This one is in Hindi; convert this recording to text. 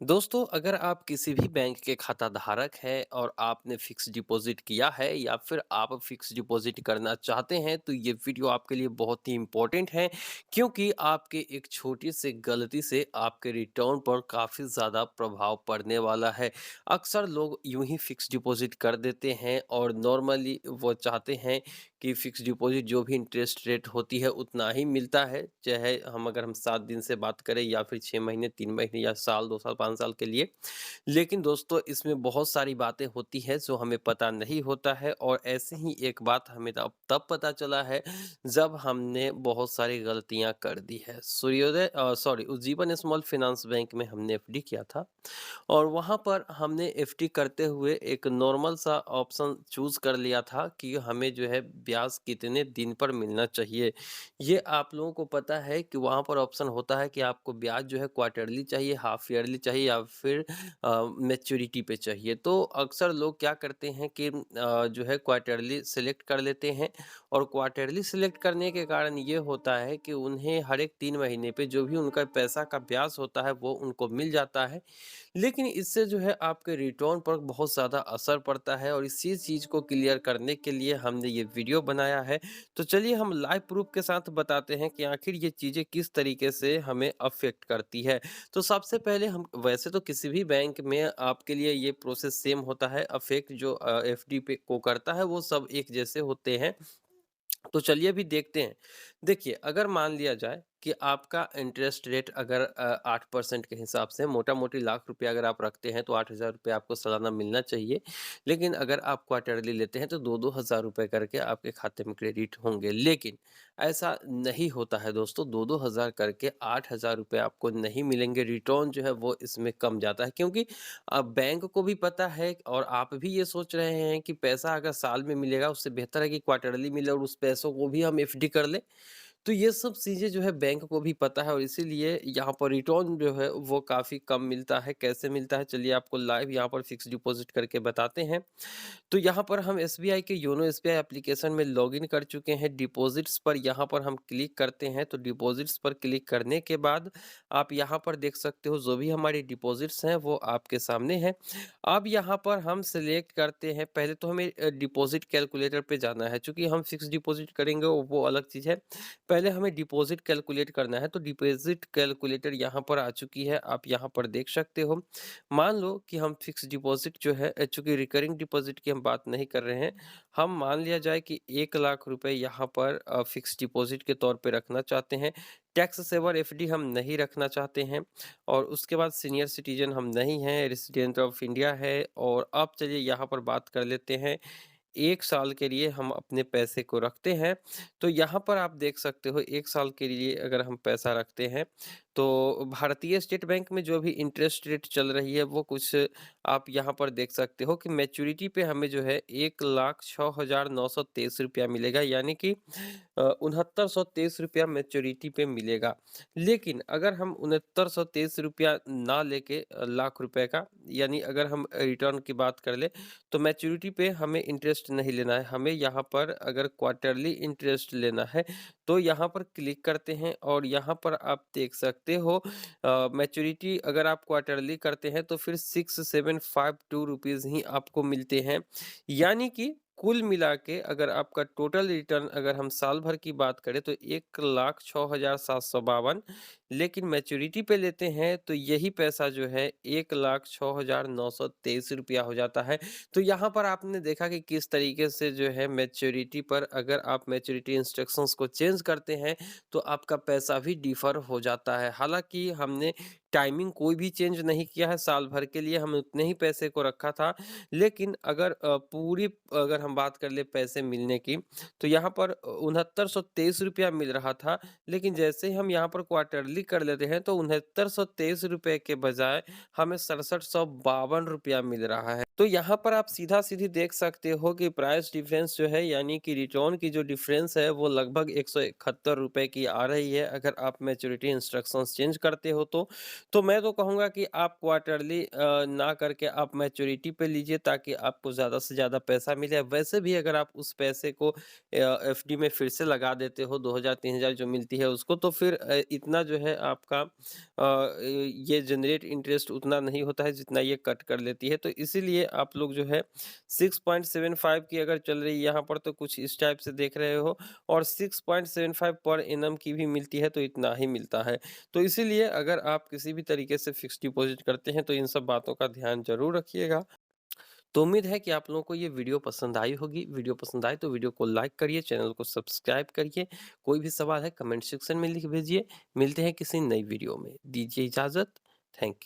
दोस्तों, अगर आप किसी भी बैंक के खाता धारक हैं और आपने फिक्स डिपॉजिट किया है या फिर आप फिक्स डिपॉजिट करना चाहते हैं, तो ये वीडियो आपके लिए बहुत ही इम्पोर्टेंट है, क्योंकि आपके एक छोटी सी गलती से आपके रिटर्न पर काफ़ी ज़्यादा प्रभाव पड़ने वाला है। अक्सर लोग यूं ही फिक्स डिपॉजिट कर देते हैं और नॉर्मली वो चाहते हैं कि फिक्स डिपॉजिट जो भी इंटरेस्ट रेट होती है उतना ही मिलता है, चाहे हम 7 दिन से बात करें या फिर 6 महीने, 3 महीने या साल, 2 साल, 5 साल के लिए। लेकिन दोस्तों, इसमें बहुत सारी बातें होती हैं जो हमें पता नहीं होता है, और ऐसे ही एक बात हमें तब तब पता चला है जब हमने बहुत सारी गलतियाँ कर दी है। उज्जीवन स्मॉल फाइनेंस बैंक में हमने एफडी किया था, और वहाँ पर हमने एफडी करते हुए एक नॉर्मल सा ऑप्शन चूज़ कर लिया था कि हमें जो है ब्याज कितने दिन पर मिलना चाहिए। ये आप लोगों को पता है कि वहाँ पर ऑप्शन होता है कि आपको ब्याज जो है क्वार्टरली चाहिए, हाफ ईयरली चाहिए या फिर मैच्योरिटी पे चाहिए। तो अक्सर लोग क्या करते हैं कि जो है क्वार्टरली सेलेक्ट कर लेते हैं, और क्वार्टरली सेलेक्ट करने के कारण ये होता है कि उन्हें हर एक 3 महीने पे जो भी उनका पैसा का ब्याज होता है वो उनको मिल जाता है। लेकिन इससे जो है आपके रिटर्न पर बहुत ज़्यादा असर पड़ता है, और इसी चीज़ को क्लियर करने के लिए हमने ये वीडियो बनाया है। तो चलिए हम लाइव प्रूफ के साथ बताते हैं कि आखिर ये चीज़ें किस तरीके से हमें अफ़ेक्ट करती है। तो सबसे पहले हम वैसे तो किसी भी बैंक में आपके लिए ये प्रोसेस सेम होता है, अफ़ेक्ट जो एफडी पे को करता है वो सब एक जैसे होते हैं। तो चलिए अभी देखते हैं। देखिए, अगर मान लिया जाए कि आपका इंटरेस्ट रेट अगर 8% के हिसाब से मोटा-मोटी लाख रुपया अगर आप रखते हैं तो 8,000 रुपये आपको सालाना मिलना चाहिए। लेकिन अगर आप क्वार्टरली लेते हैं तो 2-2 हज़ार रुपए करके आपके खाते में क्रेडिट होंगे। लेकिन ऐसा नहीं होता है दोस्तों, 2-2 हज़ार करके 8,000 रुपये आपको नहीं मिलेंगे। रिटर्न जो है वो इसमें कम जाता है, क्योंकि बैंक को भी पता है, और आप भी ये सोच रहे हैं कि पैसा अगर साल में मिलेगा उससे बेहतर है कि क्वार्टरली मिले और उस पैसों को भी हम एफडी कर लें। तो ये सब चीज़ें जो है बैंक को भी पता है, और इसीलिए यहाँ पर रिटर्न जो है वो काफ़ी कम मिलता है। कैसे मिलता है, चलिए आपको लाइव यहाँ पर फिक्स डिपॉज़िट करके बताते हैं। तो यहाँ पर हम एसबीआई के योनो एसबीआई एप्लीकेशन में लॉगिन कर चुके हैं। डिपॉज़िट्स पर यहाँ पर हम क्लिक करते हैं, तो डिपॉज़िट्स पर क्लिक करने के बाद आप यहाँ पर देख सकते हो जो भी हमारी डिपॉज़िट्स हैं वो आपके सामने हैं। अब यहाँ पर हम सिलेक्ट करते हैं, पहले तो हमें डिपॉज़िट कैलकुलेटर पे जाना है, चूँकि हम फिक्स डिपॉज़िट करेंगे वो अलग चीज़ है। पहले हमें डिपॉज़िट कैलकुलेट करना है, तो डिपॉज़िट कैलकुलेटर यहाँ पर आ चुकी है, आप यहाँ पर देख सकते हो। मान लो कि हम फिक्स डिपॉज़िट जो है चूँकि रिकरिंग डिपॉज़िट की हम बात नहीं कर रहे हैं, हम मान लिया जाए कि 1 लाख रुपए यहाँ पर फिक्स डिपॉज़िट के तौर पे रखना चाहते हैं। टैक्स सेवर एफडी हम नहीं रखना चाहते हैं, और उसके बाद सीनियर सिटीज़न हम नहीं हैं, रेज़िडेंट ऑफ इंडिया है। और अब चलिए यहाँ पर बात कर लेते हैं, 1 साल के लिए हम अपने पैसे को रखते हैं। तो यहाँ पर आप देख सकते हो 1 साल के लिए अगर हम पैसा रखते हैं, तो भारतीय स्टेट बैंक में जो भी इंटरेस्ट रेट चल रही है वो कुछ आप यहाँ पर देख सकते हो कि मैच्योरिटी पे हमें जो है 1,06,923 रुपया मिलेगा, यानी कि 6923 रुपया मैच्योरिटी पे मिलेगा। लेकिन अगर हम 6923 रुपया ना लेके लाख रुपए का, यानी अगर हम रिटर्न की बात कर ले, तो मैच्योरिटी पे हमें इंटरेस्ट नहीं लेना है, हमें यहाँ पर अगर क्वार्टरली इंटरेस्ट लेना है, तो यहाँ पर क्लिक करते हैं, और यहाँ पर आप देख सकते हो मैच्योरिटी अगर आप क्वार्टरली करते हैं तो फिर 6752 रुपीज़ ही आपको मिलते हैं। यानी कि कुल मिला के अगर आपका टोटल रिटर्न अगर हम साल भर की बात करें तो 1,06,752, लेकिन मैच्योरिटी पे लेते हैं तो यही पैसा जो है 1,06,923 रुपया हो जाता है। तो यहाँ पर आपने देखा कि किस तरीके से जो है मैच्योरिटी पर अगर आप मैच्योरिटी इंस्ट्रक्शंस को चेंज करते हैं तो आपका पैसा भी डिफर हो जाता है। हालाँकि हमने टाइमिंग कोई भी चेंज नहीं किया है, साल भर के लिए हमने उतने ही पैसे को रखा था। लेकिन अगर पूरी अगर हम बात कर ले पैसे मिलने की, तो यहाँ पर 6923 रुपया मिल रहा था, लेकिन जैसे ही हम यहाँ पर क्वार्टरली कर लेते हैं तो 6923 रुपए के बजाय हमें 6752 रुपया मिल रहा है। तो यहाँ पर आप सीधा-सीधी देख सकते हो कि प्राइस डिफरेंस जो है यानी कि रिटर्न की जो डिफरेंस है वो लगभग ₹171 की आ रही है अगर आप मैच्योरिटी इंस्ट्रक्शंस चेंज करते हो तो। तो मैं तो कहूँगा कि आप क्वार्टरली ना करके आप मैच्योरिटी पे लीजिए ताकि आपको ज़्यादा से ज़्यादा पैसा मिले। वैसे भी अगर आप उस पैसे को एफडी में फिर से लगा देते हो 2000-3000 जो मिलती है उसको तो फिर इतना जो है आपका ये जनरेट इंटरेस्ट उतना नहीं होता है जितना ये कट कर लेती है। तो इसीलिए आप लोग जो है 6.75 की अगर चल रही है यहाँ पर तो कुछ इस टाइप से देख रहे हो और 6.75 पर एनम की भी मिलती है तो इतना ही मिलता है। तो इसीलिए अगर आप किसी भी तरीके से फिक्स्ड डिपॉज़िट करते हैं तो इन सब बातों का ध्यान ज़रूर रखिएगा। तो उम्मीद है कि आप लोगों को ये वीडियो पसंद आई होगी। वीडियो पसंद आए तो वीडियो को लाइक करिए, चैनल को सब्सक्राइब करिए। कोई भी सवाल है कमेंट सेक्शन में लिख भेजिए। मिलते हैं किसी नई वीडियो में। दीजिए इजाज़त। Thank you.